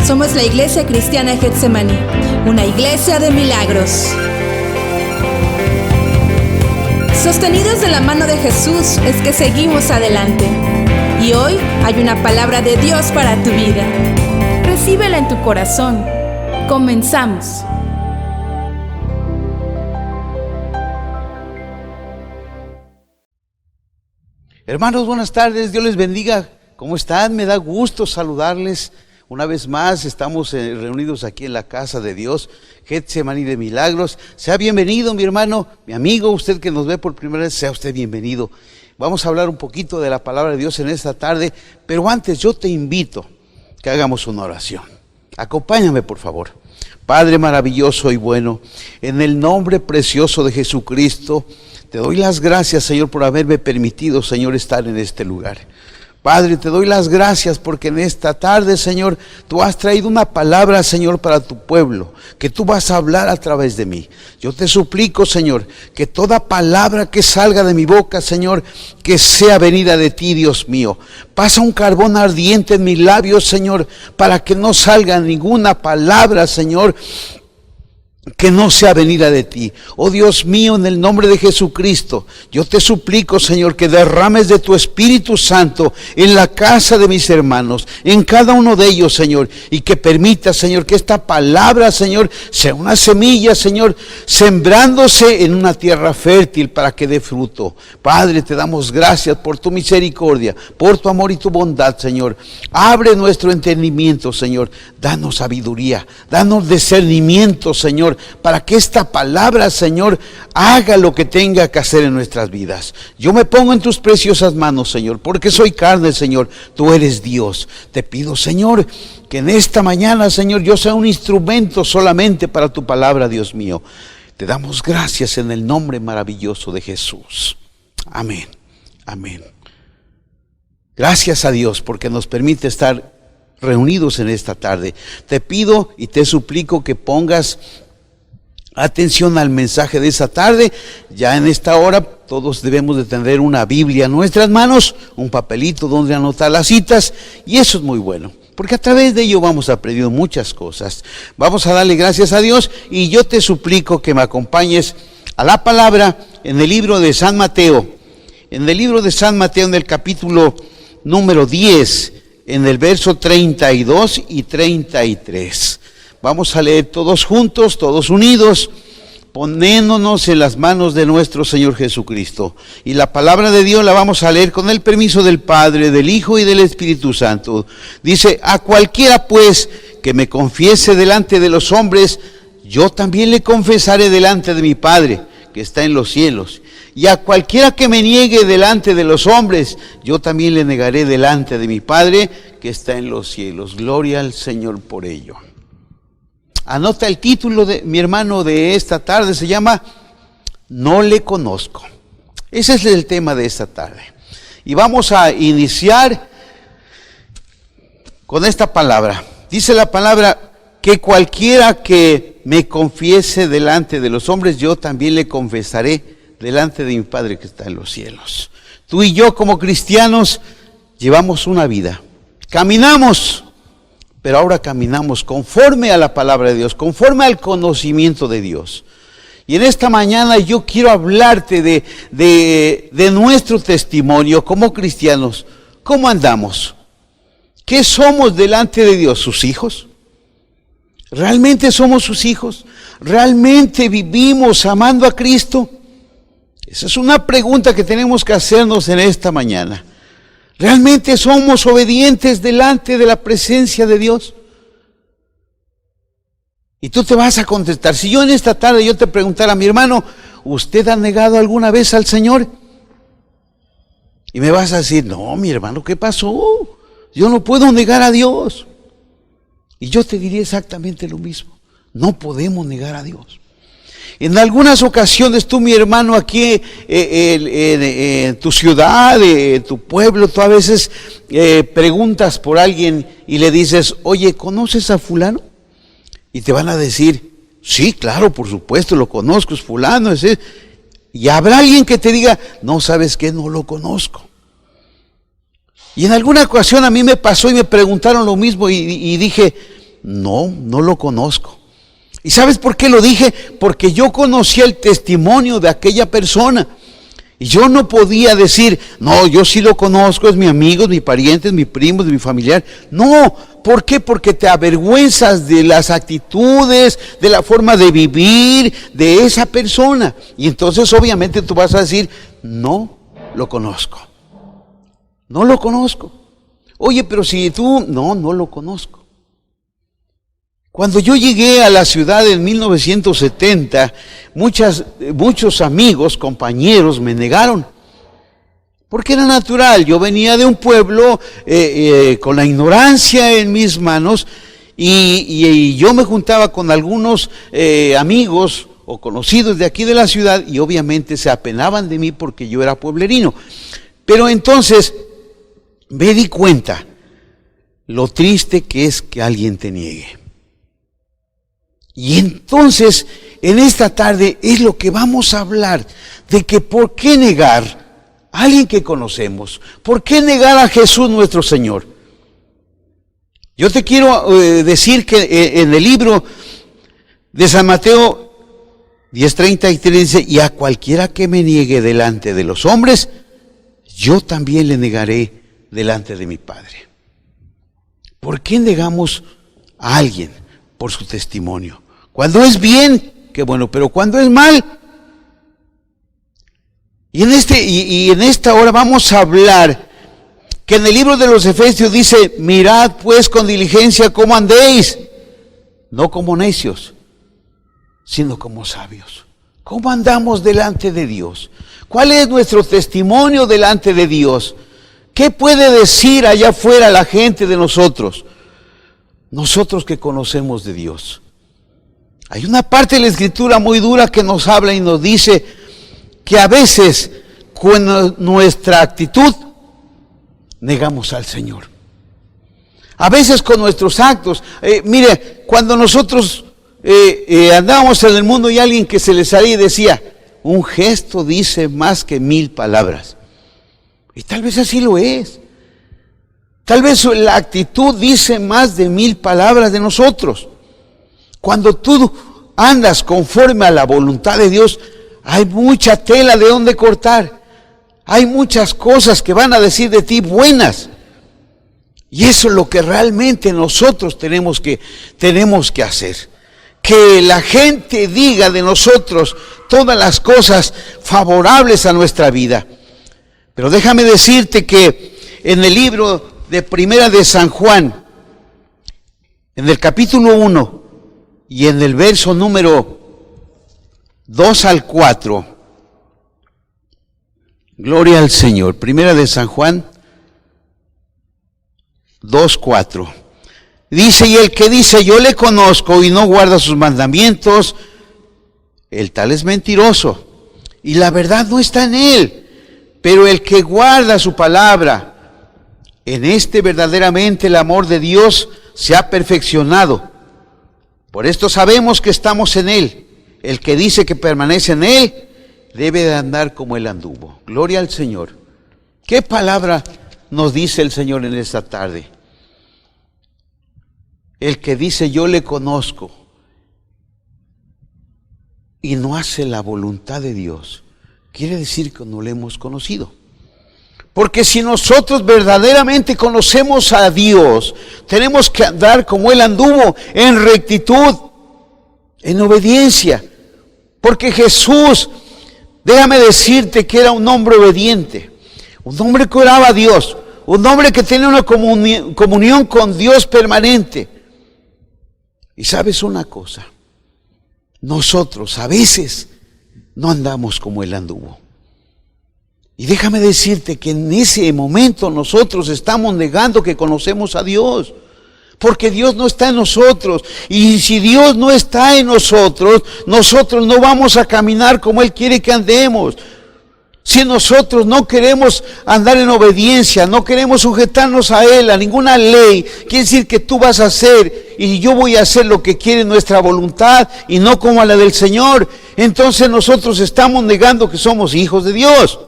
Somos la Iglesia Cristiana Getsemaní, una iglesia de milagros. Sostenidos de la mano de Jesús es que seguimos adelante. Y hoy hay una palabra de Dios para tu vida. Recíbela en tu corazón. Comenzamos. Hermanos, buenas tardes, Dios les bendiga. ¿Cómo están? Me da gusto saludarles. Una vez más estamos reunidos aquí en la casa de Dios, Getsemaní de Milagros. Sea bienvenido, mi hermano, mi amigo, usted que nos ve por primera vez, sea usted bienvenido. Vamos a hablar un poquito de la palabra de Dios en esta tarde, pero antes yo te invito que hagamos una oración. Acompáñame, por favor. Padre maravilloso y bueno, en el nombre precioso de Jesucristo, te doy las gracias, Señor, por haberme permitido, Señor, estar en este lugar. Padre, te doy las gracias porque en esta tarde, Señor, tú has traído una palabra, Señor, para tu pueblo, que tú vas a hablar a través de mí. Yo te suplico, Señor, que toda palabra que salga de mi boca, Señor, que sea venida de ti, Dios mío. Pasa un carbón ardiente en mis labios, Señor, para que no salga ninguna palabra, Señor, que no sea venida de ti. Oh Dios mío, en el nombre de Jesucristo, yo te suplico, Señor, que derrames de tu Espíritu Santo en la casa de mis hermanos, en cada uno de ellos, Señor, y que permita, Señor, que esta palabra, Señor, sea una semilla, Señor, sembrándose en una tierra fértil para que dé fruto. Padre, te damos gracias por tu misericordia, por tu amor y tu bondad, Señor. Abre nuestro entendimiento, Señor. Danos sabiduría, danos discernimiento, Señor, para que esta palabra, Señor, haga lo que tenga que hacer en nuestras vidas. Yo me pongo en tus preciosas manos, Señor, porque soy carne, Señor. Tú eres Dios. Te pido, Señor, que en esta mañana, Señor, yo sea un instrumento solamente para tu palabra, Dios mío. Te damos gracias en el nombre maravilloso de Jesús. Amén. Amén. Gracias a Dios porque nos permite estar reunidos en esta tarde. Te pido y te suplico que pongas atención al mensaje de esta tarde. Ya en esta hora todos debemos de tener una Biblia en nuestras manos, un papelito donde anotar las citas, y eso es muy bueno, porque a través de ello vamos a aprender muchas cosas. Vamos a darle gracias a Dios y yo te suplico que me acompañes a la palabra en el libro de San Mateo. En el libro de San Mateo, en el capítulo número 10, en el verso 32 y 33. Vamos a leer todos juntos, todos unidos, poniéndonos en las manos de nuestro Señor Jesucristo. Y la palabra de Dios la vamos a leer con el permiso del Padre, del Hijo y del Espíritu Santo. Dice: a cualquiera pues que me confiese delante de los hombres, yo también le confesaré delante de mi Padre, que está en los cielos. Y a cualquiera que me niegue delante de los hombres, yo también le negaré delante de mi Padre, que está en los cielos. Gloria al Señor por ello. Anota el título, de mi hermano, de esta tarde, se llama No le conozco. Ese es el tema de esta tarde. Y vamos a iniciar con esta palabra. Dice la palabra que cualquiera que me confiese delante de los hombres, yo también le confesaré delante de mi Padre que está en los cielos. Tú y yo como cristianos llevamos una vida, caminamos, pero ahora caminamos conforme a la palabra de Dios, conforme al conocimiento de Dios. Y en esta mañana yo quiero hablarte de nuestro testimonio como cristianos. ¿Cómo andamos? ¿Qué somos delante de Dios? ¿Sus hijos? ¿Realmente somos sus hijos? ¿Realmente vivimos amando a Cristo? Esa es una pregunta que tenemos que hacernos en esta mañana. ¿Realmente somos obedientes delante de la presencia de Dios? Y tú te vas a contestar. Si yo en esta tarde yo te preguntara: mi hermano, ¿usted ha negado alguna vez al Señor? Y me vas a decir: no, mi hermano, ¿qué pasó? Yo no puedo negar a Dios. Y yo te diría exactamente lo mismo. No podemos negar a Dios. En algunas ocasiones tú, mi hermano, aquí en tu ciudad, en tu pueblo, tú a veces preguntas por alguien y le dices: oye, ¿conoces a fulano? Y te van a decir: sí, claro, por supuesto, lo conozco, es fulano, es él. Y habrá alguien que te diga: no, ¿sabes qué? No lo conozco. Y en alguna ocasión a mí me pasó y me preguntaron lo mismo y dije: no lo conozco. ¿Y sabes por qué lo dije? Porque yo conocía el testimonio de aquella persona. Y yo no podía decir, no, yo sí lo conozco, es mi amigo, es mi pariente, es mi primo, es mi familiar. No, ¿por qué? Porque te avergüenzas de las actitudes, de la forma de vivir de esa persona. Y entonces obviamente tú vas a decir, no lo conozco. No lo conozco. Oye, pero si tú, no lo conozco. Cuando yo llegué a la ciudad en 1970, muchos amigos, compañeros me negaron, porque era natural. Yo venía de un pueblo con la ignorancia en mis manos y yo me juntaba con algunos amigos o conocidos de aquí de la ciudad y obviamente se apenaban de mí porque yo era pueblerino. Pero entonces me di cuenta lo triste que es que alguien te niegue. Y entonces, en esta tarde es lo que vamos a hablar, de que por qué negar a alguien que conocemos, por qué negar a Jesús nuestro Señor. Yo te quiero decir que en el libro de San Mateo 10:33 dice, y a cualquiera que me niegue delante de los hombres, yo también le negaré delante de mi Padre. ¿Por qué negamos a alguien? Por su testimonio. Cuando es bien, qué bueno, pero cuando es mal. Y en esta hora vamos a hablar que en el libro de los Efesios dice, mirad pues con diligencia cómo andéis, no como necios, sino como sabios. ¿Cómo andamos delante de Dios? ¿Cuál es nuestro testimonio delante de Dios? ¿Qué puede decir allá afuera la gente de nosotros? Nosotros que conocemos de Dios. Hay una parte de la Escritura muy dura que nos habla y nos dice que a veces con nuestra actitud negamos al Señor. A veces con nuestros actos. Mire, cuando nosotros andábamos en el mundo y alguien que se le salía y decía, un gesto dice más que 1000 palabras. Y tal vez así lo es. Tal vez la actitud dice más de 1000 palabras de nosotros. Cuando tú andas conforme a la voluntad de Dios, hay mucha tela de donde cortar. Hay muchas cosas que van a decir de ti buenas. Y eso es lo que realmente nosotros tenemos que hacer. Que la gente diga de nosotros todas las cosas favorables a nuestra vida. Pero déjame decirte que en el libro de Primera de San Juan, en el capítulo 1 y en el verso número 2 al 4, gloria al Señor. Primera de San Juan 2:4. Dice, y el que dice yo le conozco y no guarda sus mandamientos, el tal es mentiroso y la verdad no está en él. Pero el que guarda su palabra, en este verdaderamente el amor de Dios se ha perfeccionado. Por esto sabemos que estamos en Él. El que dice que permanece en Él, debe de andar como Él anduvo. Gloria al Señor. ¿Qué palabra nos dice el Señor en esta tarde? El que dice yo le conozco y no hace la voluntad de Dios, quiere decir que no le hemos conocido. Porque si nosotros verdaderamente conocemos a Dios, tenemos que andar como Él anduvo, en rectitud, en obediencia. Porque Jesús, déjame decirte que era un hombre obediente, un hombre que oraba a Dios, un hombre que tenía una comunión con Dios permanente. Y sabes una cosa, nosotros a veces no andamos como Él anduvo. Y déjame decirte que en ese momento nosotros estamos negando que conocemos a Dios. Porque Dios no está en nosotros. Y si Dios no está en nosotros, nosotros no vamos a caminar como Él quiere que andemos. Si nosotros no queremos andar en obediencia, no queremos sujetarnos a Él, a ninguna ley, quiere decir que tú vas a hacer y yo voy a hacer lo que quiere nuestra voluntad y no como a la del Señor. Entonces nosotros estamos negando que somos hijos de Dios.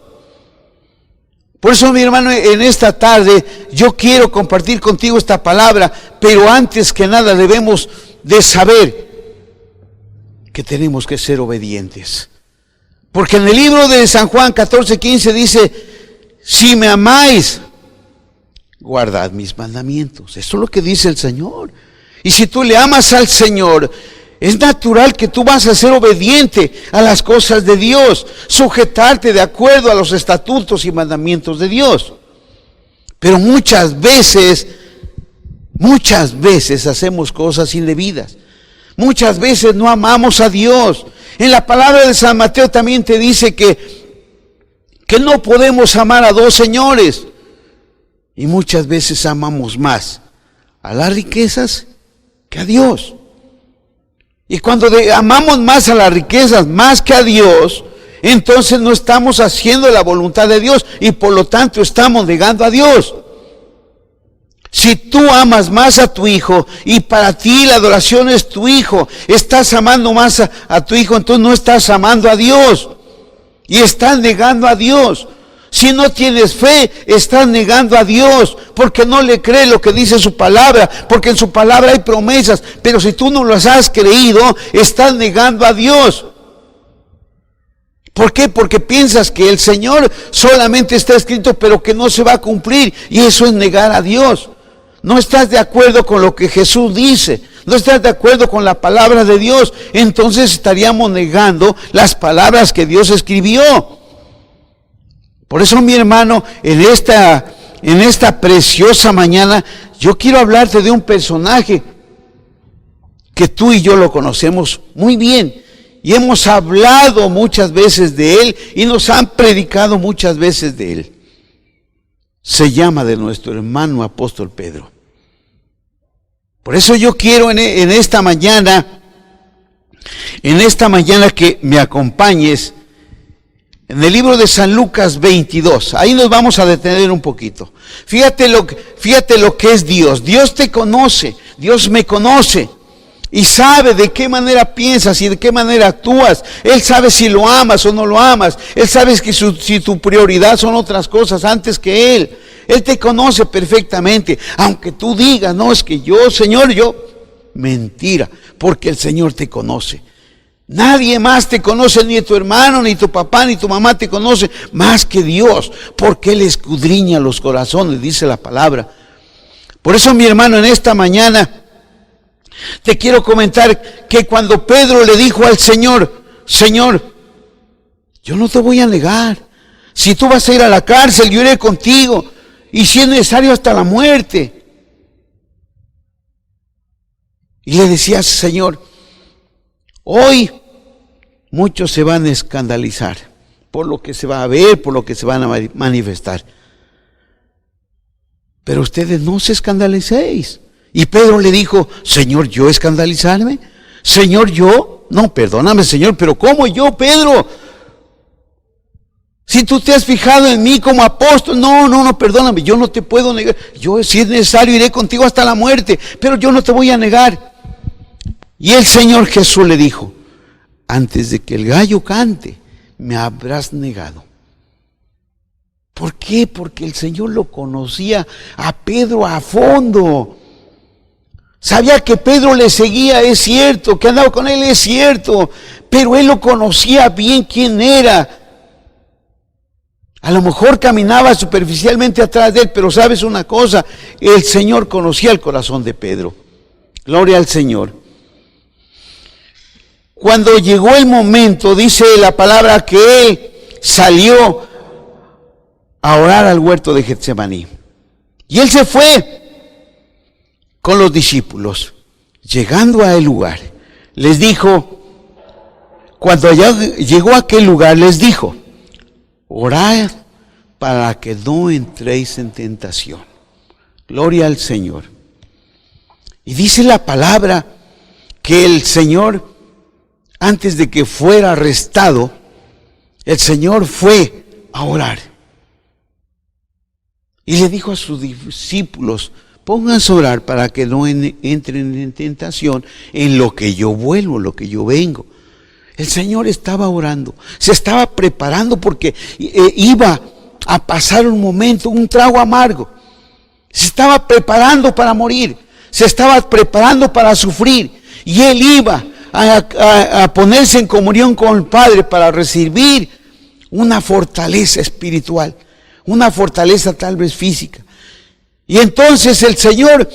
Por eso, mi hermano, en esta tarde yo quiero compartir contigo esta palabra, pero antes que nada debemos de saber que tenemos que ser obedientes. Porque en el libro de San Juan 14:15 dice, si me amáis, guardad mis mandamientos. Eso es lo que dice el Señor. Y si tú le amas al Señor, es natural que tú vas a ser obediente a las cosas de Dios, sujetarte de acuerdo a los estatutos y mandamientos de Dios. Pero muchas veces hacemos cosas indebidas. Muchas veces no amamos a Dios. En la palabra de San Mateo también te dice que no podemos amar a dos señores. Y muchas veces amamos más a las riquezas que a Dios. Y cuando amamos más a las riquezas, más que a Dios, entonces no estamos haciendo la voluntad de Dios y por lo tanto estamos negando a Dios. Si tú amas más a tu hijo y para ti la adoración es tu hijo, estás amando más a tu hijo, entonces no estás amando a Dios y estás negando a Dios. Si no tienes fe, estás negando a Dios, porque no le crees lo que dice su palabra, porque en su palabra hay promesas, pero si tú no las has creído, estás negando a Dios. ¿Por qué? Porque piensas que el Señor solamente está escrito, pero que no se va a cumplir, y eso es negar a Dios. No estás de acuerdo con lo que Jesús dice, no estás de acuerdo con la palabra de Dios, entonces estaríamos negando las palabras que Dios escribió. Por eso, mi hermano, en esta preciosa mañana, yo quiero hablarte de un personaje que tú y yo lo conocemos muy bien. Y hemos hablado muchas veces de él y nos han predicado muchas veces de él. Se llama de nuestro hermano apóstol Pedro. Por eso yo quiero en esta mañana que me acompañes en el libro de San Lucas 22, ahí nos vamos a detener un poquito. Fíjate lo que es Dios. Dios te conoce, Dios me conoce y sabe de qué manera piensas y de qué manera actúas. Él sabe si lo amas o no lo amas. Él sabe si tu prioridad son otras cosas antes que Él. Él te conoce perfectamente, aunque tú digas, no, es que yo, Señor, mentira, porque el Señor te conoce. Nadie más te conoce, ni tu hermano, ni tu papá, ni tu mamá te conoce más que Dios, porque Él escudriña los corazones, dice la palabra. Por eso, mi hermano, en esta mañana te quiero comentar que cuando Pedro le dijo al Señor, Señor, yo no te voy a negar. Si tú vas a ir a la cárcel, yo iré contigo, y si es necesario hasta la muerte. Y le decía, Señor, hoy muchos se van a escandalizar por lo que se va a ver, por lo que se van a manifestar. Pero ustedes no se escandalicéis. Y Pedro le dijo, Señor, ¿yo escandalizarme? Señor, ¿yo? No, perdóname, Señor, pero ¿cómo yo, Pedro? Si tú te has fijado en mí como apóstol, no, perdóname, yo no te puedo negar. Yo, si es necesario, iré contigo hasta la muerte, pero yo no te voy a negar. Y el Señor Jesús le dijo, antes de que el gallo cante, me habrás negado. ¿Por qué? Porque el Señor lo conocía a Pedro a fondo. Sabía que Pedro le seguía, es cierto, que andaba con él, es cierto, pero él lo conocía bien quién era. A lo mejor caminaba superficialmente atrás de él, pero sabes una cosa, el Señor conocía el corazón de Pedro. Gloria al Señor. Cuando llegó el momento, dice la palabra que él salió a orar al huerto de Getsemaní. Y él se fue con los discípulos. Llegando a el lugar, les dijo, cuando llegó a aquel lugar, les dijo, orad para que no entréis en tentación. Gloria al Señor. Y dice la palabra que el Señor, antes de que fuera arrestado, el Señor fue a orar. Y le dijo a sus discípulos, pónganse a orar para que no entren en tentación en lo que yo vuelvo, en lo que yo vengo. El Señor estaba orando, se estaba preparando porque iba a pasar un momento, un trago amargo. Se estaba preparando para morir, se estaba preparando para sufrir, y él iba a ponerse en comunión con el Padre para recibir una fortaleza espiritual, una fortaleza tal vez física. Y entonces el Señor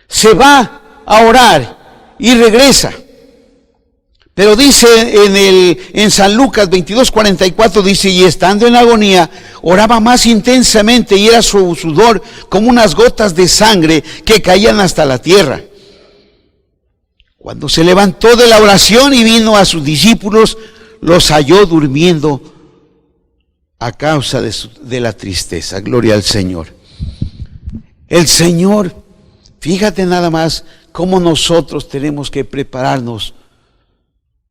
se va a orar y regresa. Pero dice en San Lucas 22:44, dice, y estando en agonía, oraba más intensamente, y era su sudor como unas gotas de sangre que caían hasta la tierra. Cuando se levantó de la oración y vino a sus discípulos, los halló durmiendo a causa de la tristeza. Gloria al Señor. El Señor, fíjate nada más cómo nosotros tenemos que prepararnos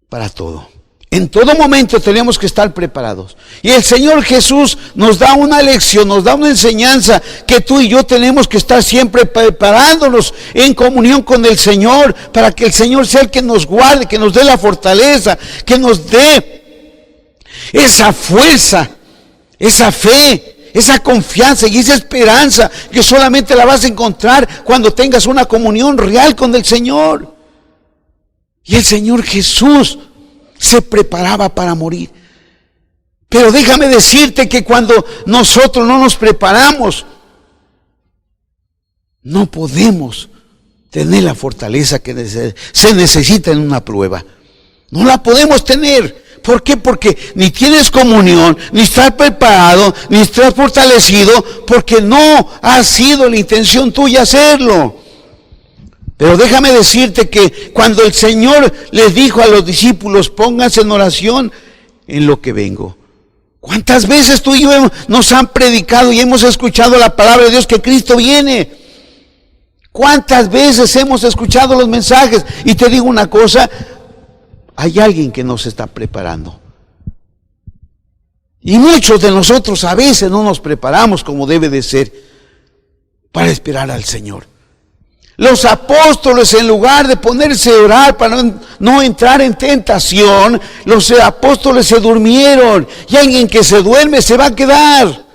para todo. En todo momento tenemos que estar preparados. Y el Señor Jesús nos da una lección, nos da una enseñanza que tú y yo tenemos que estar siempre preparándonos en comunión con el Señor, para que el Señor sea el que nos guarde, que nos dé la fortaleza, que nos dé esa fuerza, esa fe, esa confianza y esa esperanza que solamente la vas a encontrar cuando tengas una comunión real con el Señor. Y el Señor Jesús se preparaba para morir. Pero déjame decirte que cuando nosotros no nos preparamos, no podemos tener la fortaleza que se necesita en una prueba. No la podemos tener. ¿Por qué? Porque ni tienes comunión, ni estás preparado, ni estás fortalecido, porque no ha sido la intención tuya hacerlo. Pero déjame decirte que cuando el Señor les dijo a los discípulos, pónganse en oración en lo que vengo. ¿Cuántas veces tú y yo nos han predicado y hemos escuchado la palabra de Dios que Cristo viene? ¿Cuántas veces hemos escuchado los mensajes? Y te digo una cosa, hay alguien que nos está preparando. Y muchos de nosotros a veces no nos preparamos como debe de ser para esperar al Señor. Los apóstoles, en lugar de ponerse a orar para no entrar en tentación, los apóstoles se durmieron. Y alguien que se duerme se va a quedar.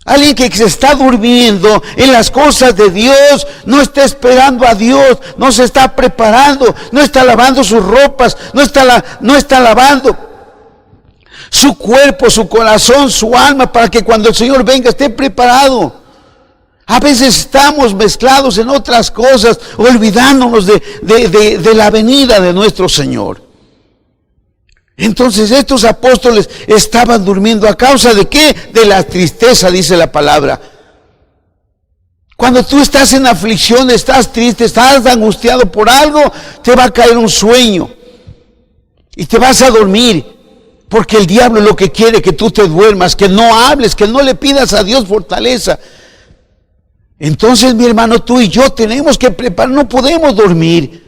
Alguien que se está durmiendo en las cosas de Dios, no está esperando a Dios, no se está preparando, no está lavando sus ropas, no está lavando su cuerpo, su corazón, su alma, para que cuando el Señor venga esté preparado. A veces estamos mezclados en otras cosas, olvidándonos de la venida de nuestro Señor. Entonces estos apóstoles estaban durmiendo. ¿A causa de qué? De la tristeza, dice la palabra. Cuando tú estás en aflicción, estás triste, estás angustiado por algo, te va a caer un sueño y te vas a dormir. Porque el diablo lo que quiere es que tú te duermas, que no hables, que no le pidas a Dios fortaleza. Entonces, mi hermano, tú y yo tenemos que preparar, no podemos dormir.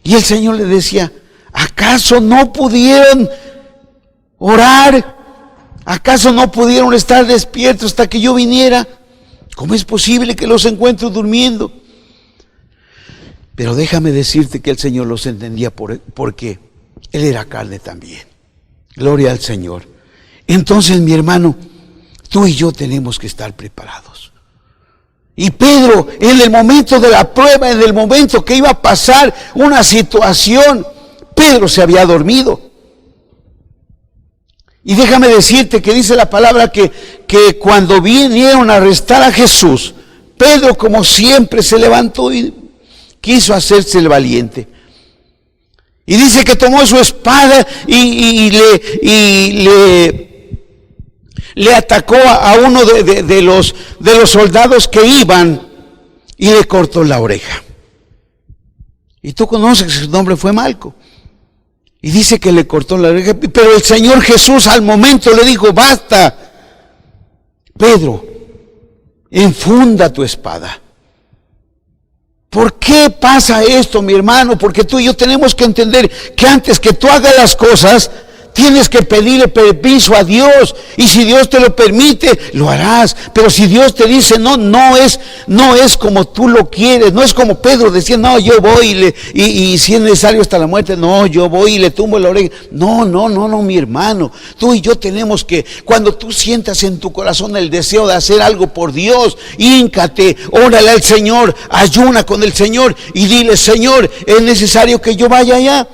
Y el Señor le decía, ¿acaso no pudieron orar? ¿Acaso no pudieron estar despiertos hasta que yo viniera? ¿Cómo es posible que los encuentre durmiendo? Pero déjame decirte que el Señor los entendía porque Él era carne también. Gloria al Señor. Entonces, mi hermano, tú y yo tenemos que estar preparados. Y Pedro, en el momento de la prueba, en el momento que iba a pasar una situación, Pedro se había dormido. Y déjame decirte que dice la palabra que cuando vinieron a arrestar a Jesús, Pedro, como siempre, se levantó y quiso hacerse el valiente. Y dice que tomó su espada y le atacó a uno de los soldados que iban y le cortó la oreja. Y tú conoces que su nombre fue Malco. Y dice que le cortó la oreja, pero el Señor Jesús al momento le dijo, basta, Pedro, enfunda tu espada. ¿Por qué pasa esto, mi hermano? Porque tú y yo tenemos que entender que antes que tú hagas las cosas, Tienes que pedirle permiso a Dios, y si Dios te lo permite, lo harás. Pero si Dios te dice no, no es como tú lo quieres. No es como Pedro decía, no, yo voy y si es necesario hasta la muerte, no, yo voy y le tumbo la oreja. No, mi hermano. Tú y yo tenemos que, cuando tú sientas en tu corazón el deseo de hacer algo por Dios, híncate, órale al Señor, ayuna con el Señor y dile, Señor, es necesario que yo vaya allá.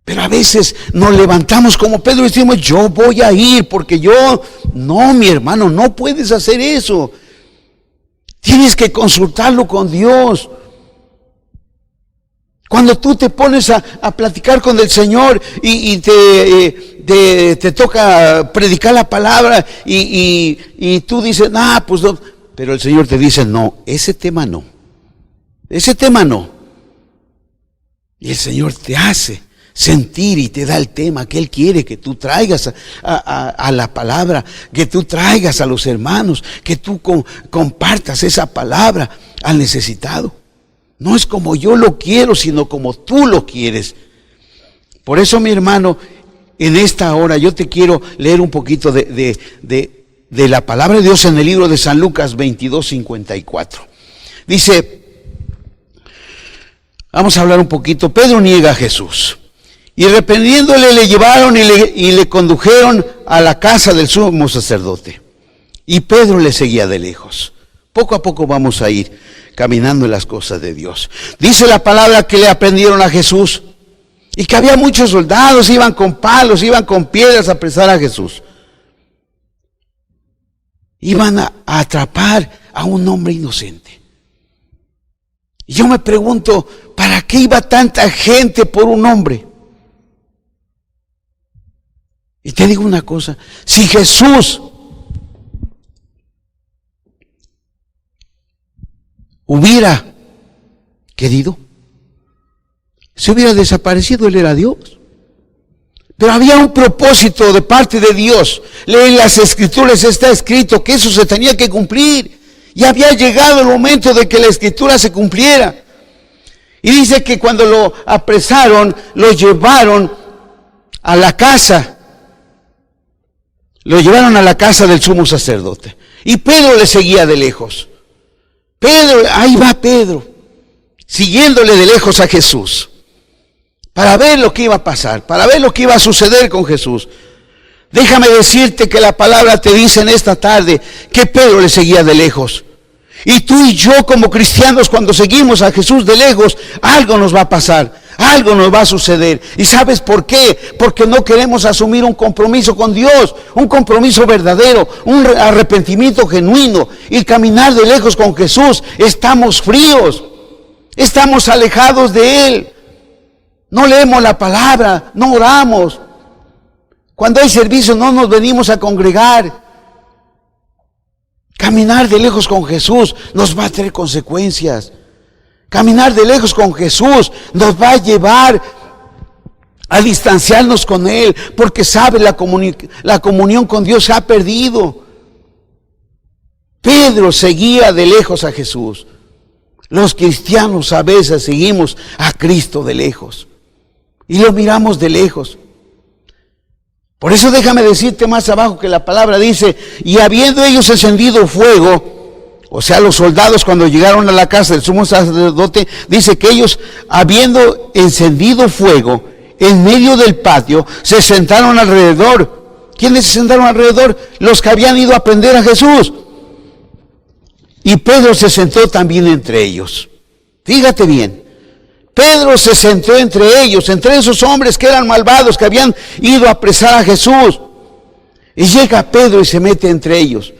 Pero a veces nos levantamos como Pedro y decimos, yo voy a ir porque yo... No, mi hermano, no puedes hacer eso. Tienes que consultarlo con Dios. Cuando tú te pones a platicar con el Señor y te toca predicar la palabra y tú dices, pues no. Pero el Señor te dice, no, ese tema no. Ese tema no. Y el Señor te hace sentir y te da el tema que Él quiere que tú traigas a la palabra, que tú traigas a los hermanos, que tú compartas esa palabra al necesitado. No es como yo lo quiero, sino como tú lo quieres. Por eso, mi hermano, en esta hora yo te quiero leer un poquito de la palabra de Dios en el libro de San Lucas 22:54. Dice, vamos a hablar un poquito. Pedro niega a Jesús. Y reprendiéndole le llevaron y le condujeron a la casa del sumo sacerdote. Y Pedro le seguía de lejos. Poco a poco vamos a ir caminando en las cosas de Dios. Dice la palabra que le aprendieron a Jesús y que había muchos soldados, iban con palos, iban con piedras a apresar a Jesús. Iban a atrapar a un hombre inocente. Y yo me pregunto, ¿para qué iba tanta gente por un hombre? Y te digo una cosa, si Jesús hubiera querido, se hubiera desaparecido, Él era Dios. Pero había un propósito de parte de Dios. En las Escrituras está escrito que eso se tenía que cumplir. Y había llegado el momento de que la Escritura se cumpliera. Y dice que cuando lo apresaron, lo llevaron a la casa. Lo llevaron a la casa del sumo sacerdote. Y Pedro le seguía de lejos. Ahí va Pedro, siguiéndole de lejos a Jesús, para ver lo que iba a pasar, para ver lo que iba a suceder con Jesús. Déjame decirte que la palabra te dice en esta tarde que Pedro le seguía de lejos. Y tú y yo como cristianos, cuando seguimos a Jesús de lejos, algo nos va a pasar, algo nos va a suceder. ¿Y sabes por qué? Porque no queremos asumir un compromiso con Dios, un compromiso verdadero, un arrepentimiento genuino. Y caminar de lejos con Jesús, estamos fríos, estamos alejados de Él. No leemos la palabra, no oramos. Cuando hay servicio no nos venimos a congregar. Caminar de lejos con Jesús nos va a traer consecuencias. Caminar de lejos con Jesús nos va a llevar a distanciarnos con Él, porque sabe, la comunión con Dios se ha perdido. Pedro seguía de lejos a Jesús. Los cristianos a veces seguimos a Cristo de lejos y lo miramos de lejos. Por eso déjame decirte más abajo que la palabra dice, y habiendo ellos encendido fuego, o sea, los soldados cuando llegaron a la casa del sumo sacerdote, dice que ellos, habiendo encendido fuego en medio del patio, se sentaron alrededor. ¿Quiénes se sentaron alrededor? Los que habían ido a prender a Jesús. Y Pedro se sentó también entre ellos. Fíjate bien. Pedro se sentó entre ellos, entre esos hombres que eran malvados, que habían ido a apresar a Jesús. Y llega Pedro y se mete entre ellos.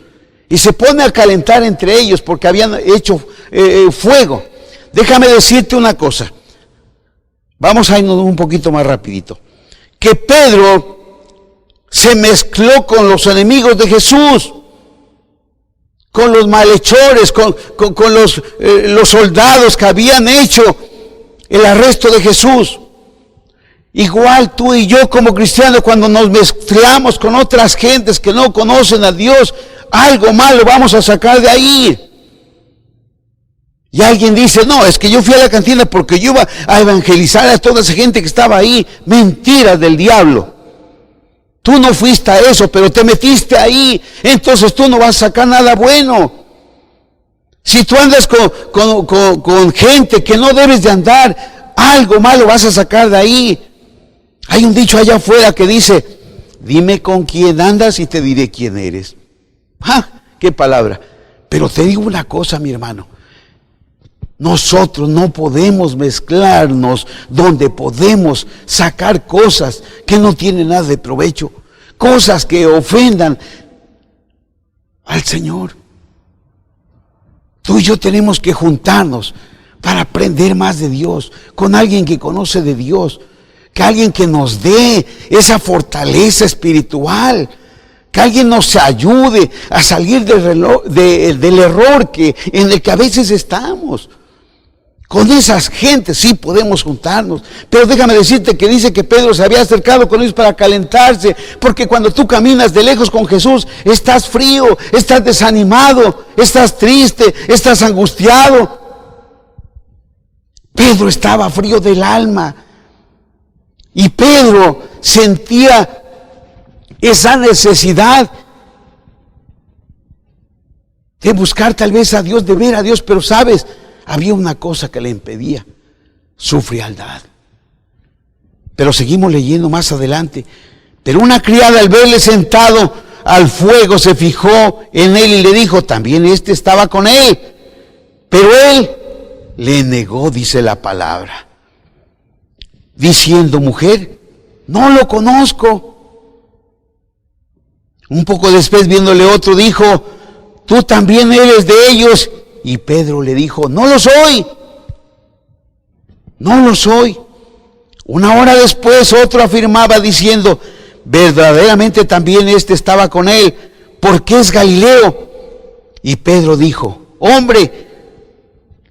Y se pone a calentar entre ellos porque habían hecho fuego. Déjame decirte una cosa. Vamos a irnos un poquito más rapidito. Que Pedro se mezcló con los enemigos de Jesús, con los malhechores, con los soldados que habían hecho el arresto de Jesús. Igual tú y yo como cristianos, cuando nos mezclamos con otras gentes que no conocen a Dios, algo malo vamos a sacar de ahí. Y alguien dice, no, es que yo fui a la cantina porque yo iba a evangelizar a toda esa gente que estaba ahí. Mentira del diablo. Tú no fuiste a eso, pero te metiste ahí. Entonces tú no vas a sacar nada bueno. Si tú andas con gente que no debes de andar, algo malo vas a sacar de ahí. Hay un dicho allá afuera que dice, dime con quién andas y te diré quién eres. ¡Ah! ¡Qué palabra! Pero te digo una cosa, mi hermano. Nosotros no podemos mezclarnos donde podemos sacar cosas que no tienen nada de provecho, cosas que ofendan al Señor. Tú y yo tenemos que juntarnos para aprender más de Dios, con alguien que conoce de Dios, que alguien que nos dé esa fortaleza espiritual, que alguien nos ayude a salir del error en el que a veces estamos. Con esas gentes sí podemos juntarnos. Pero déjame decirte que dice que Pedro se había acercado con ellos para calentarse. Porque cuando tú caminas de lejos con Jesús, estás frío, estás desanimado, estás triste, estás angustiado. Pedro estaba frío del alma. Y Pedro sentía esa necesidad de buscar tal vez a Dios, de ver a Dios, pero sabes, había una cosa que le impedía, su frialdad. Pero seguimos leyendo más adelante. Pero una criada al verle sentado al fuego se fijó en él y le dijo, también estaba con él. Pero él le negó, dice la palabra, diciendo, mujer, no lo conozco. Un poco después, viéndole otro, dijo, tú también eres de ellos. Y Pedro le dijo, no lo soy, no lo soy. Una hora después otro afirmaba diciendo, verdaderamente también estaba con él, porque es Galileo. Y Pedro dijo, hombre,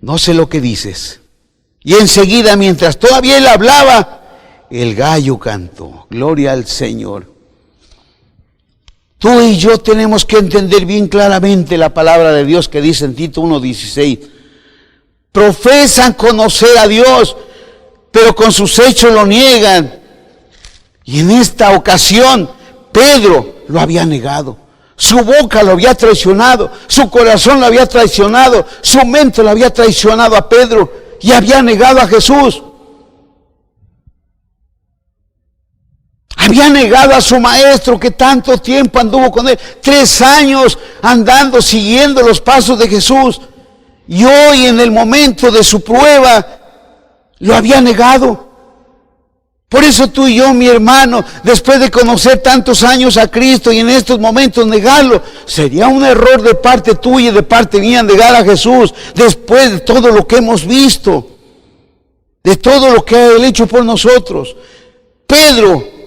no sé lo que dices. Y enseguida, mientras todavía él hablaba, el gallo cantó. Gloria al Señor. Tú y yo tenemos que entender bien claramente la palabra de Dios que dice en Tito 1:16. Profesan conocer a Dios, pero con sus hechos lo niegan. Y en esta ocasión, Pedro lo había negado. Su boca lo había traicionado, su corazón lo había traicionado, su mente lo había traicionado a Pedro y había negado a Jesús. Había negado a su maestro que tanto tiempo anduvo con él, 3 años andando, siguiendo los pasos de Jesús. Y hoy, en el momento de su prueba, lo había negado. Por eso tú y yo, mi hermano, después de conocer tantos años a Cristo y en estos momentos negarlo, sería un error de parte tuya y de parte mía negar a Jesús después de todo lo que hemos visto, de todo lo que Él ha hecho por nosotros. Pedro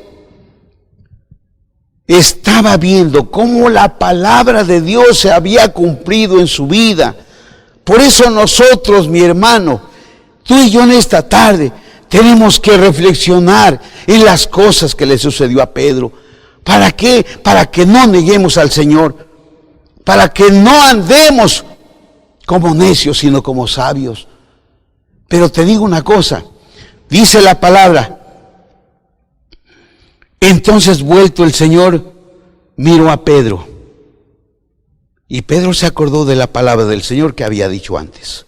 estaba viendo cómo la palabra de Dios se había cumplido en su vida. Por eso nosotros, mi hermano, tú y yo en esta tarde tenemos que reflexionar en las cosas que le sucedió a Pedro. ¿Para qué? Para que no neguemos al Señor. Para que no andemos como necios, sino como sabios. Pero te digo una cosa, dice la palabra, entonces vuelto el Señor, miró a Pedro. Y Pedro se acordó de la palabra del Señor que había dicho antes.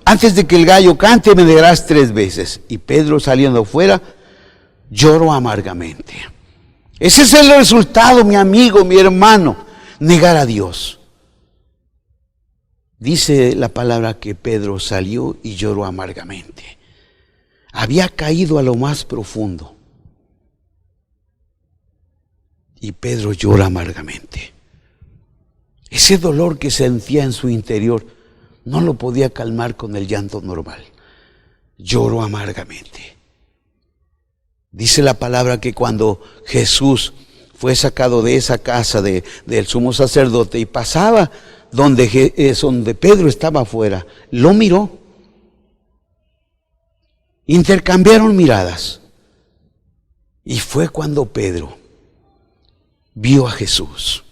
Antes de que el gallo cante me negarás 3 veces. Y Pedro, saliendo fuera, lloró amargamente. Ese es el resultado, mi amigo, mi hermano, negar a Dios. Dice la palabra que Pedro salió y lloró amargamente. Había caído a lo más profundo. Y Pedro llora amargamente. Ese dolor que sentía en su interior no lo podía calmar con el llanto normal. Lloró amargamente. Dice la palabra que cuando Jesús fue sacado de esa casa del sumo sacerdote y pasaba donde Pedro estaba afuera, lo miró. Intercambiaron miradas. Y fue cuando Pedro vio a Jesús.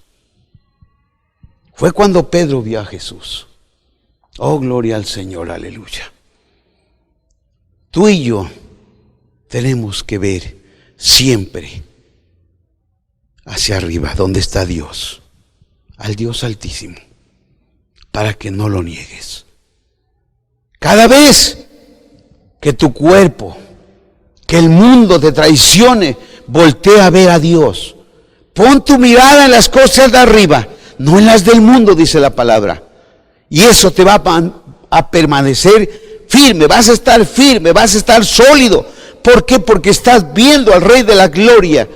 Fue cuando Pedro vio a Jesús. Oh, gloria al Señor, aleluya. Tú y yo tenemos que ver siempre hacia arriba, donde está Dios, al Dios Altísimo, para que no lo niegues. Cada vez que tu cuerpo, que el mundo te traicione, voltea a ver a Dios. Pon tu mirada en las cosas de arriba, no en las del mundo, dice la palabra. Y eso te va a permanecer firme, vas a estar firme, vas a estar sólido. ¿Por qué? Porque estás viendo al Rey de la Gloria.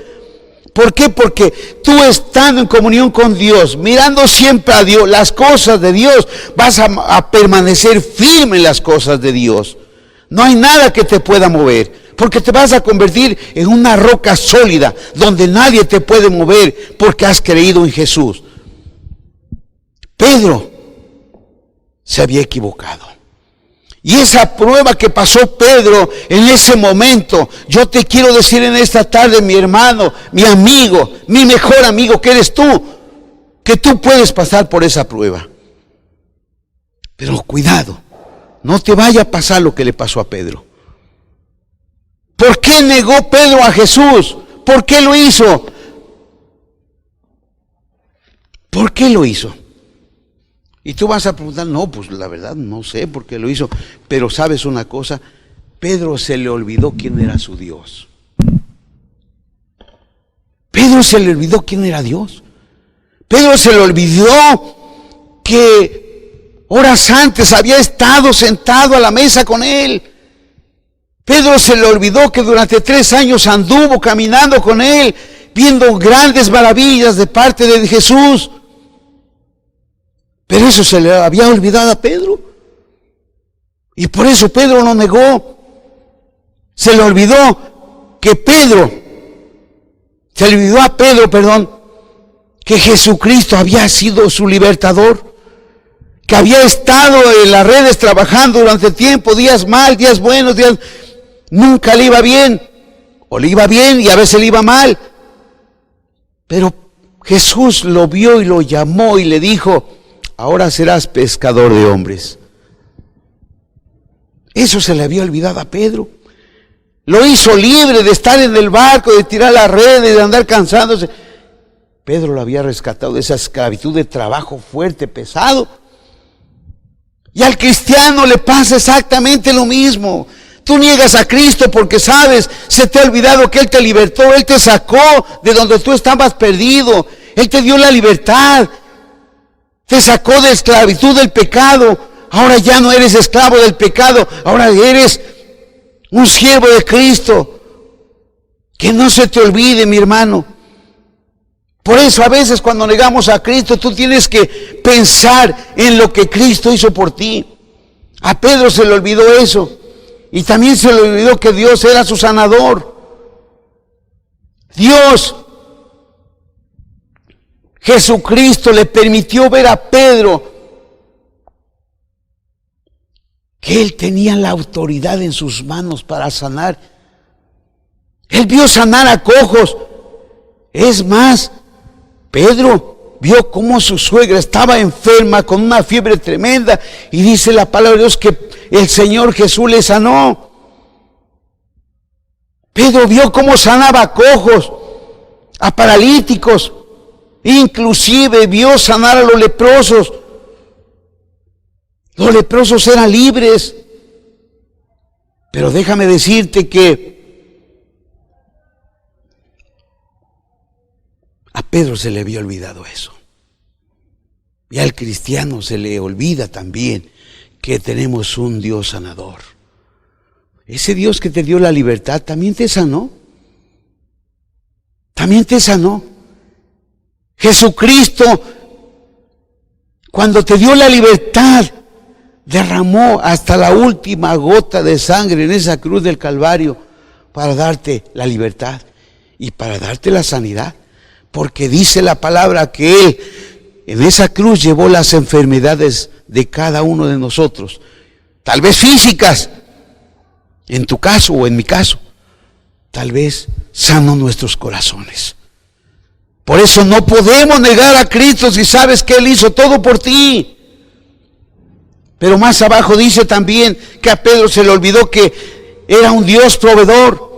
¿Por qué? Porque tú estando en comunión con Dios, mirando siempre a Dios, las cosas de Dios, vas a permanecer firme en las cosas de Dios. No hay nada que te pueda mover, porque te vas a convertir en una roca sólida, donde nadie te puede mover, porque has creído en Jesús. Pedro se había equivocado. Y esa prueba que pasó Pedro en ese momento, yo te quiero decir en esta tarde, mi hermano, mi amigo, mi mejor amigo que eres tú, que tú puedes pasar por esa prueba. Pero cuidado, no te vaya a pasar lo que le pasó a Pedro. ¿Por qué negó Pedro a Jesús? ¿Por qué lo hizo? ¿Por qué lo hizo? Y tú vas a preguntar, no, pues la verdad no sé por qué lo hizo. Pero sabes una cosa, Pedro se le olvidó quién era su Dios. Pedro se le olvidó quién era Dios. Pedro se le olvidó que horas antes había estado sentado a la mesa con él. Pedro se le olvidó que durante 3 años anduvo caminando con él, viendo grandes maravillas de parte de Jesús. Pero eso se le había olvidado a Pedro. Y por eso Pedro lo negó. Se le olvidó que que Jesucristo había sido su libertador. Que había estado en las redes trabajando durante tiempo, días mal, días buenos, días... Nunca le iba bien. O le iba bien y a veces le iba mal. Pero Jesús lo vio y lo llamó y le dijo: ahora serás pescador de hombres. Eso se le había olvidado a Pedro. Lo hizo libre de estar en el barco, de tirar las redes, de andar cansándose. Pedro lo había rescatado de esa esclavitud de trabajo fuerte, pesado. Y al cristiano le pasa exactamente lo mismo. Tú niegas a Cristo porque sabes, se te ha olvidado que Él te libertó, Él te sacó de donde tú estabas perdido. Él te dio la libertad. Te sacó de esclavitud del pecado. Ahora ya no eres esclavo del pecado. Ahora eres un siervo de Cristo. Que no se te olvide, mi hermano. Por eso a veces cuando negamos a Cristo, tú tienes que pensar en lo que Cristo hizo por ti. A Pedro se le olvidó eso. Y también se le olvidó que Dios era su sanador. Dios, Jesucristo, le permitió ver a Pedro que él tenía la autoridad en sus manos para sanar. Él vio sanar a cojos. Es más, Pedro vio cómo su suegra estaba enferma con una fiebre tremenda y dice la palabra de Dios que el Señor Jesús le sanó. Pedro vio cómo sanaba a cojos, a paralíticos, inclusive vio sanar a los leprosos. Los leprosos eran libres. Pero déjame decirte que a Pedro se le había olvidado eso. Y al cristiano se le olvida también que tenemos un Dios sanador. Ese Dios que te dio la libertad también te sanó. También te sanó. Jesucristo, cuando te dio la libertad, derramó hasta la última gota de sangre en esa cruz del Calvario para darte la libertad y para darte la sanidad. Porque dice la palabra que Él en esa cruz llevó las enfermedades de cada uno de nosotros, tal vez físicas, en tu caso o en mi caso, tal vez sanó nuestros corazones. Por eso no podemos negar a Cristo si sabes que Él hizo todo por ti. Pero más abajo dice también que a Pedro se le olvidó que era un Dios proveedor,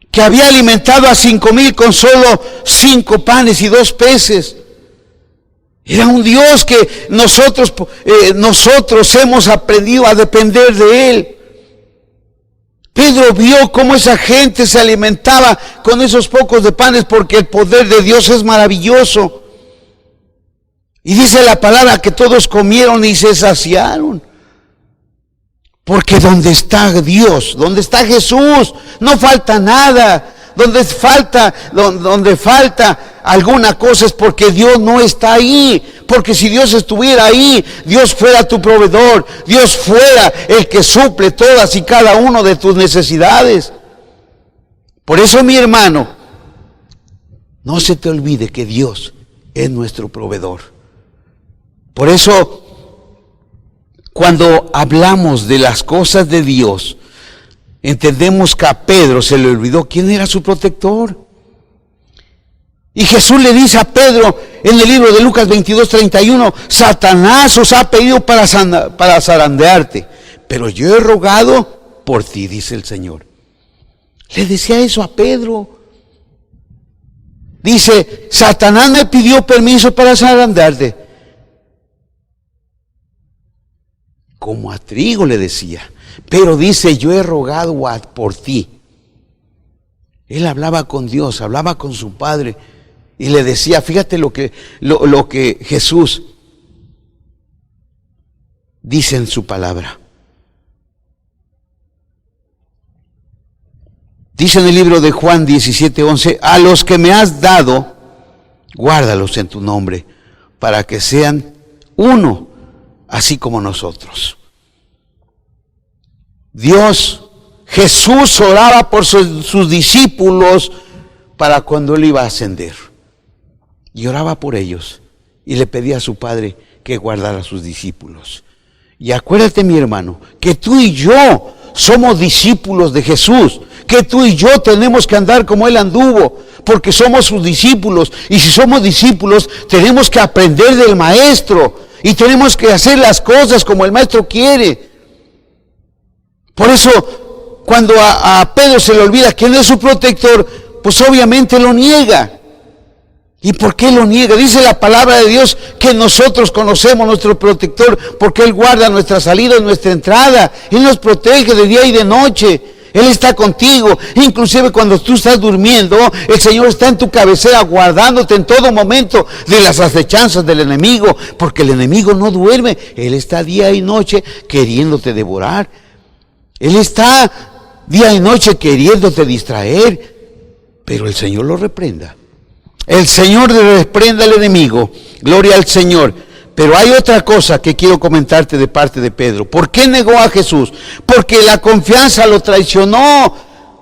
que había alimentado a 5,000 con solo 5 panes y 2 peces. Era un Dios que nosotros hemos aprendido a depender de Él. Pedro vio cómo esa gente se alimentaba con esos pocos de panes, porque el poder de Dios es maravilloso. Y dice la palabra que todos comieron y se saciaron. Porque donde está Dios, donde está Jesús, no falta nada. Donde falta alguna cosa es porque Dios no está ahí. Porque si Dios estuviera ahí, Dios fuera tu proveedor, Dios fuera el que suple todas y cada una de tus necesidades. Por eso, mi hermano, no se te olvide que Dios es nuestro proveedor. Por eso, cuando hablamos de las cosas de Dios, entendemos que a Pedro se le olvidó quién era su protector. Y Jesús le dice a Pedro en el libro de Lucas 22:31, Satanás os ha pedido para zarandearte, pero yo he rogado por ti, dice el Señor. Le decía eso a Pedro. Dice, Satanás me pidió permiso para zarandearte. Como a trigo le decía. Pero dice, yo he rogado por ti. Él hablaba con Dios, hablaba con su Padre. Y le decía, fíjate lo que Jesús dice en su palabra. Dice en el libro de Juan 17:11, a los que me has dado, guárdalos en tu nombre, para que sean uno, así como nosotros. Jesús oraba por sus discípulos para cuando Él iba a ascender. Y oraba por ellos y le pedía a su Padre que guardara a sus discípulos. Y acuérdate, mi hermano, que tú y yo somos discípulos de Jesús, que tú y yo tenemos que andar como Él anduvo, porque somos sus discípulos. Y si somos discípulos, tenemos que aprender del Maestro y tenemos que hacer las cosas como el Maestro quiere. Por eso, cuando a Pedro se le olvida quién es su protector, pues obviamente lo niega. ¿Y por qué lo niega? Dice la palabra de Dios que nosotros conocemos nuestro protector, porque Él guarda nuestra salida y nuestra entrada. Él nos protege de día y de noche. Él está contigo. Inclusive cuando tú estás durmiendo, el Señor está en tu cabecera guardándote en todo momento de las acechanzas del enemigo, porque el enemigo no duerme. Él está día y noche queriéndote devorar. Él está día y noche queriéndote distraer, pero el Señor lo reprenda. El Señor le reprenda al enemigo. Gloria al Señor. Pero hay otra cosa que quiero comentarte de parte de Pedro. ¿Por qué negó a Jesús? Porque la confianza lo traicionó.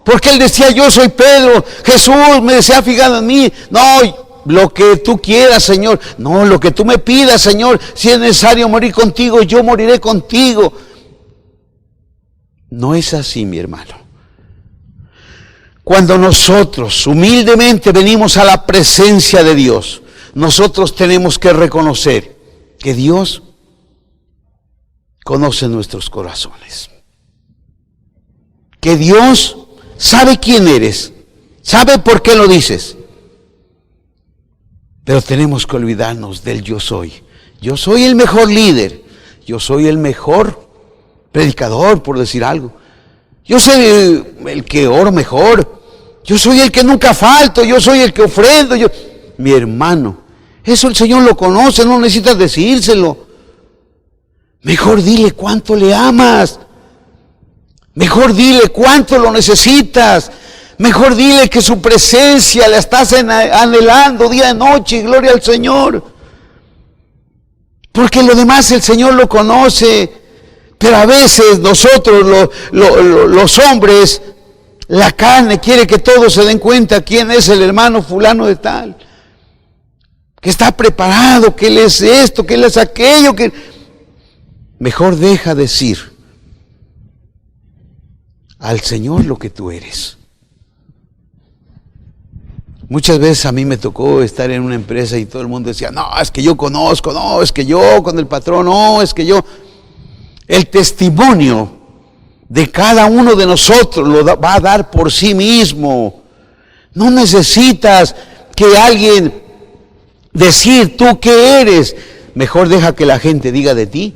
Porque él decía, yo soy Pedro. Jesús me decía, fijado en mí. No, lo que tú quieras, Señor. No, lo que tú me pidas, Señor. Si es necesario morir contigo, yo moriré contigo. No es así, mi hermano. Cuando nosotros humildemente venimos a la presencia de Dios, nosotros tenemos que reconocer que Dios conoce nuestros corazones. Que Dios sabe quién eres, sabe por qué lo dices. Pero tenemos que olvidarnos del yo soy. Yo soy el mejor líder, yo soy el mejor predicador, por decir algo. Yo soy el que oro mejor. Yo soy el que nunca falto. Yo soy el que ofrendo. Mi hermano, eso el Señor lo conoce, no necesitas decírselo. Mejor dile cuánto le amas. Mejor dile cuánto lo necesitas. Mejor dile que su presencia la estás anhelando día y noche. Gloria al Señor. Porque lo demás el Señor lo conoce. Pero a veces nosotros, los hombres, la carne quiere que todos se den cuenta quién es el hermano fulano de tal. Que está preparado, que él es esto, que él es aquello. Que mejor deja decir al Señor lo que tú eres. Muchas veces a mí me tocó estar en una empresa y todo el mundo decía, no, es que yo conozco, no, es que yo con el patrón, no, es que yo. El testimonio de cada uno de nosotros lo va a dar por sí mismo. No necesitas que alguien decir tú qué eres. Mejor deja que la gente diga de ti.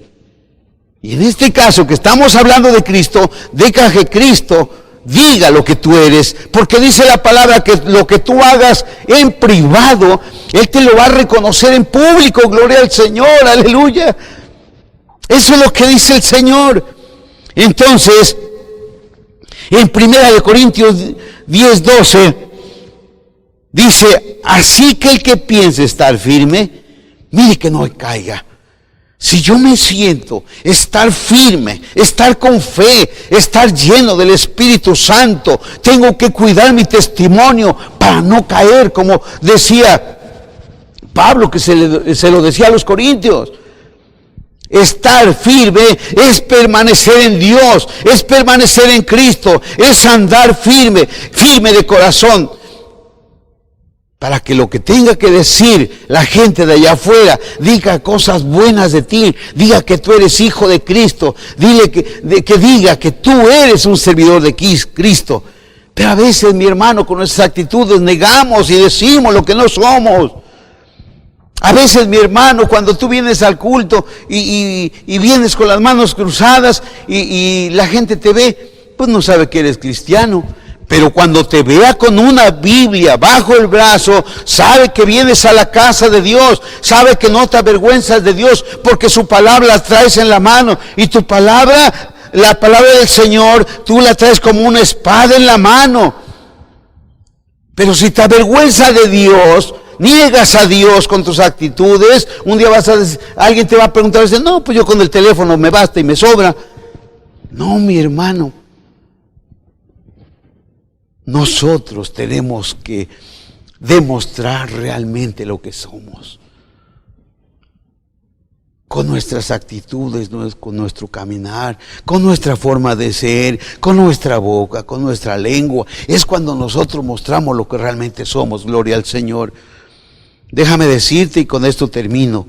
Y en este caso que estamos hablando de Cristo, deja que Cristo diga lo que tú eres, porque dice la palabra que lo que tú hagas en privado, Él te lo va a reconocer en público. Gloria al Señor, aleluya. Eso es lo que dice el Señor. Entonces, en 1 Corintios 10:12, dice, así que el que piense estar firme, mire que no caiga. Si yo me siento estar firme, estar con fe, estar lleno del Espíritu Santo, tengo que cuidar mi testimonio para no caer, como decía Pablo, que se lo decía a los corintios. Estar firme es permanecer en Dios, es permanecer en Cristo, es andar firme, firme de corazón. Para que lo que tenga que decir la gente de allá afuera diga cosas buenas de ti, diga que tú eres hijo de Cristo, que diga que tú eres un servidor de Cristo. Pero a veces, mi hermano, con nuestras actitudes negamos y decimos lo que no somos. A veces, mi hermano, cuando tú vienes al culto y vienes con las manos cruzadas y la gente te ve, pues no sabe que eres cristiano. Pero cuando te vea con una Biblia bajo el brazo, sabe que vienes a la casa de Dios, sabe que no te avergüenzas de Dios, porque su palabra la traes en la mano. Y tu palabra, la palabra del Señor, tú la traes como una espada en la mano. Pero si te avergüenzas de Dios, niegas a Dios con tus actitudes, un día alguien te va a preguntar, dice, no, pues yo con el teléfono me basta y me sobra. No, mi hermano. Nosotros tenemos que demostrar realmente lo que somos. Con nuestras actitudes, con nuestro caminar, con nuestra forma de ser, con nuestra boca, con nuestra lengua. Es cuando nosotros mostramos lo que realmente somos. Gloria al Señor. Déjame decirte, y con esto termino.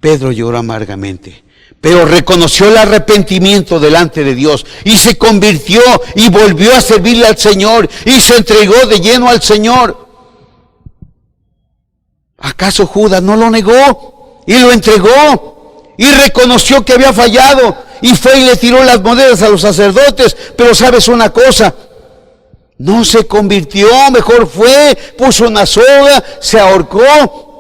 Pedro lloró amargamente, pero reconoció el arrepentimiento delante de Dios y se convirtió y volvió a servirle al Señor y se entregó de lleno al Señor. ¿Acaso Judas no lo negó y lo entregó y reconoció que había fallado y fue y le tiró las monedas a los sacerdotes? Pero sabes una cosa, no se convirtió, mejor fue, puso una soga, se ahorcó.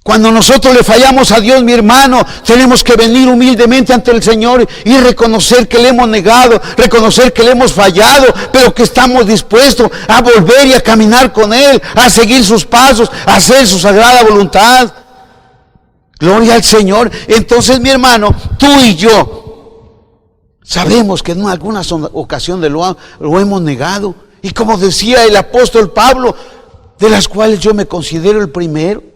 Cuando nosotros le fallamos a Dios, mi hermano, tenemos que venir humildemente ante el Señor y reconocer que le hemos negado, reconocer que le hemos fallado, pero que estamos dispuestos a volver y a caminar con Él, a seguir sus pasos, a hacer su sagrada voluntad. Gloria al Señor. Entonces, mi hermano, tú y yo sabemos que en alguna ocasión lo hemos negado. Y como decía el apóstol Pablo, de las cuales yo me considero el primero.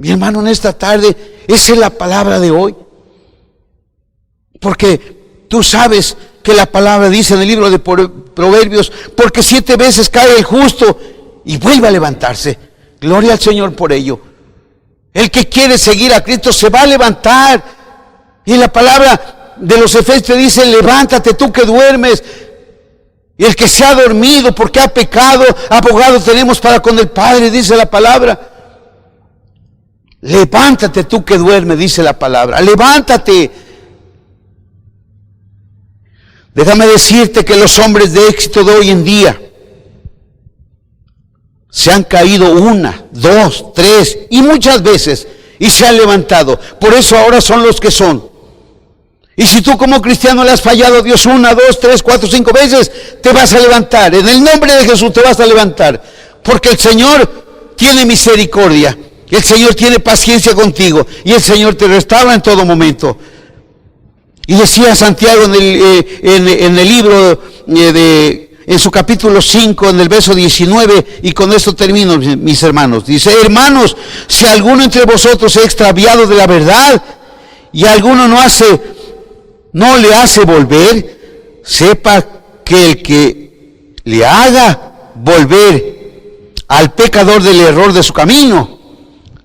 Mi hermano, en esta tarde, esa es la palabra de hoy. Porque tú sabes que la palabra dice en el libro de Proverbios, porque 7 veces cae el justo y vuelve a levantarse. Gloria al Señor por ello. El que quiere seguir a Cristo se va a levantar. Y la palabra de los Efesios dice, levántate tú que duermes. Y el que se ha dormido porque ha pecado, abogado tenemos para con el Padre, dice la palabra. Levántate tú que duermes, dice la palabra. Levántate. Déjame decirte que los hombres de éxito de hoy en día se han caído 1, 2, 3 y muchas veces y se han levantado. Por eso ahora son los que son. Y si tú como cristiano le has fallado a Dios 1, 2, 3, 4, 5 veces, te vas a levantar. En el nombre de Jesús te vas a levantar. Porque el Señor tiene misericordia. El Señor tiene paciencia contigo y el Señor te restaura en todo momento. Y decía Santiago en el libro en su capítulo 5, en el verso 19, y con esto termino, mis hermanos. Dice, hermanos, si alguno entre vosotros se ha extraviado de la verdad y alguno no le hace volver, sepa que el que le haga volver al pecador del error de su camino,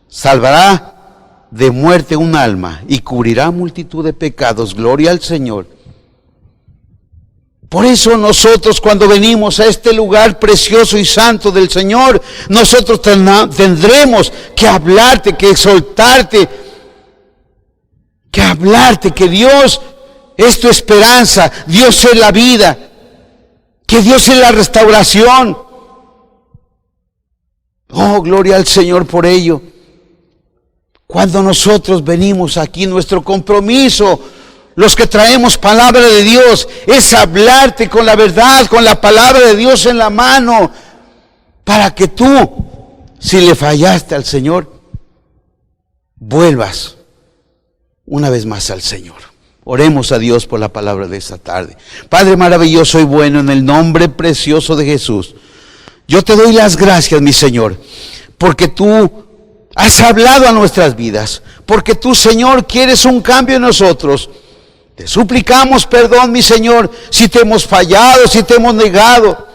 salvará de muerte un alma y cubrirá multitud de pecados. Gloria al Señor. Por eso nosotros, cuando venimos a este lugar precioso y santo del Señor, nosotros tendremos que hablarte, que exhortarte, que Dios es tu esperanza, Dios es la vida, que Dios es la restauración. Oh, gloria al Señor por ello. Cuando nosotros venimos aquí, nuestro compromiso, los que traemos palabra de Dios, es hablarte con la verdad, con la palabra de Dios en la mano, para que tú, si le fallaste al Señor, vuelvas una vez más al Señor. Oremos a Dios por la palabra de esta tarde. Padre maravilloso y bueno, en el nombre precioso de Jesús, yo te doy las gracias, mi Señor, porque tú has hablado a nuestras vidas, porque tú, Señor, quieres un cambio en nosotros. Te suplicamos perdón, mi Señor, si te hemos fallado, si te hemos negado.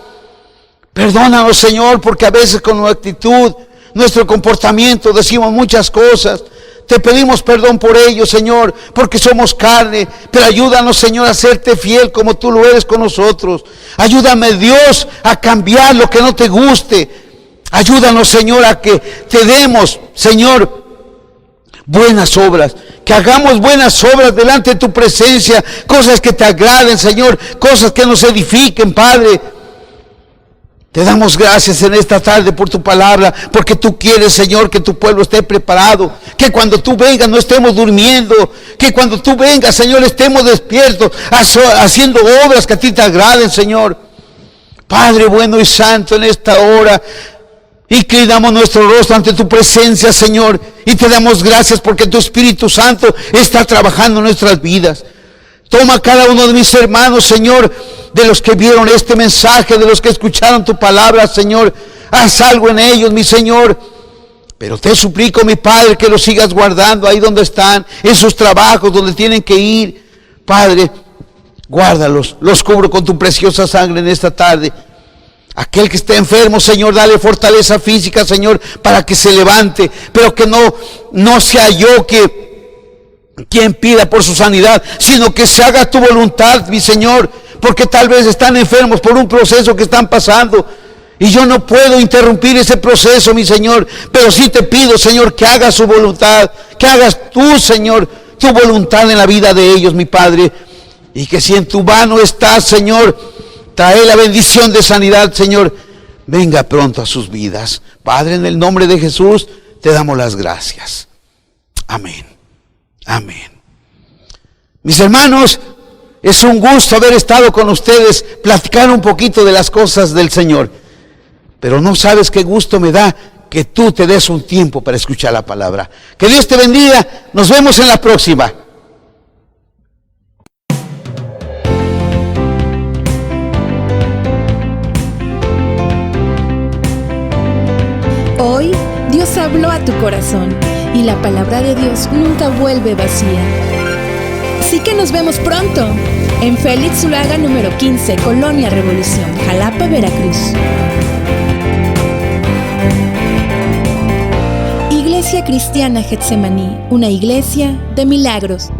Perdónanos, Señor, porque a veces con nuestra actitud, nuestro comportamiento, decimos muchas cosas. Te pedimos perdón por ello, Señor, porque somos carne. Pero ayúdanos, Señor, a serte fiel como tú lo eres con nosotros. Ayúdame, Dios, a cambiar lo que no te guste. Ayúdanos, Señor, a que te demos, Señor, buenas obras, que hagamos buenas obras delante de tu presencia, cosas que te agraden, Señor, cosas que nos edifiquen, Padre. Te damos gracias en esta tarde por tu palabra, porque tú quieres, Señor, que tu pueblo esté preparado, que cuando tú vengas no estemos durmiendo, que cuando tú vengas, Señor, estemos despiertos, haciendo obras que a ti te agraden, Señor. Padre bueno y santo, en esta hora inclinamos nuestro rostro ante tu presencia, Señor, y te damos gracias porque tu Espíritu Santo está trabajando en nuestras vidas. Toma cada uno de mis hermanos, Señor, de los que vieron este mensaje, de los que escucharon tu palabra, Señor. Haz algo en ellos, mi Señor. Pero te suplico, mi Padre, que los sigas guardando ahí donde están, en sus trabajos, donde tienen que ir. Padre, guárdalos, los cubro con tu preciosa sangre en esta tarde. Aquel que esté enfermo, Señor, dale fortaleza física, Señor, para que se levante, pero que no sea yo quien pida por su sanidad, sino que se haga tu voluntad, mi Señor, porque tal vez están enfermos por un proceso que están pasando, y yo no puedo interrumpir ese proceso, mi Señor, pero sí te pido, Señor, que hagas su voluntad, que hagas tú, Señor, tu voluntad en la vida de ellos, mi Padre, y que si en tu mano está, Señor, trae la bendición de sanidad, Señor, venga pronto a sus vidas. Padre, en el nombre de Jesús, te damos las gracias. Amén. Amén. Mis hermanos, es un gusto haber estado con ustedes, platicar un poquito de las cosas del Señor. Pero no sabes qué gusto me da que tú te des un tiempo para escuchar la palabra. Que Dios te bendiga. Nos vemos en la próxima. Hoy Dios habló a tu corazón y la palabra de Dios nunca vuelve vacía. Así que nos vemos pronto en Félix Zuluaga número 15, Colonia Revolución, Jalapa, Veracruz. Iglesia Cristiana Getsemaní, una iglesia de milagros.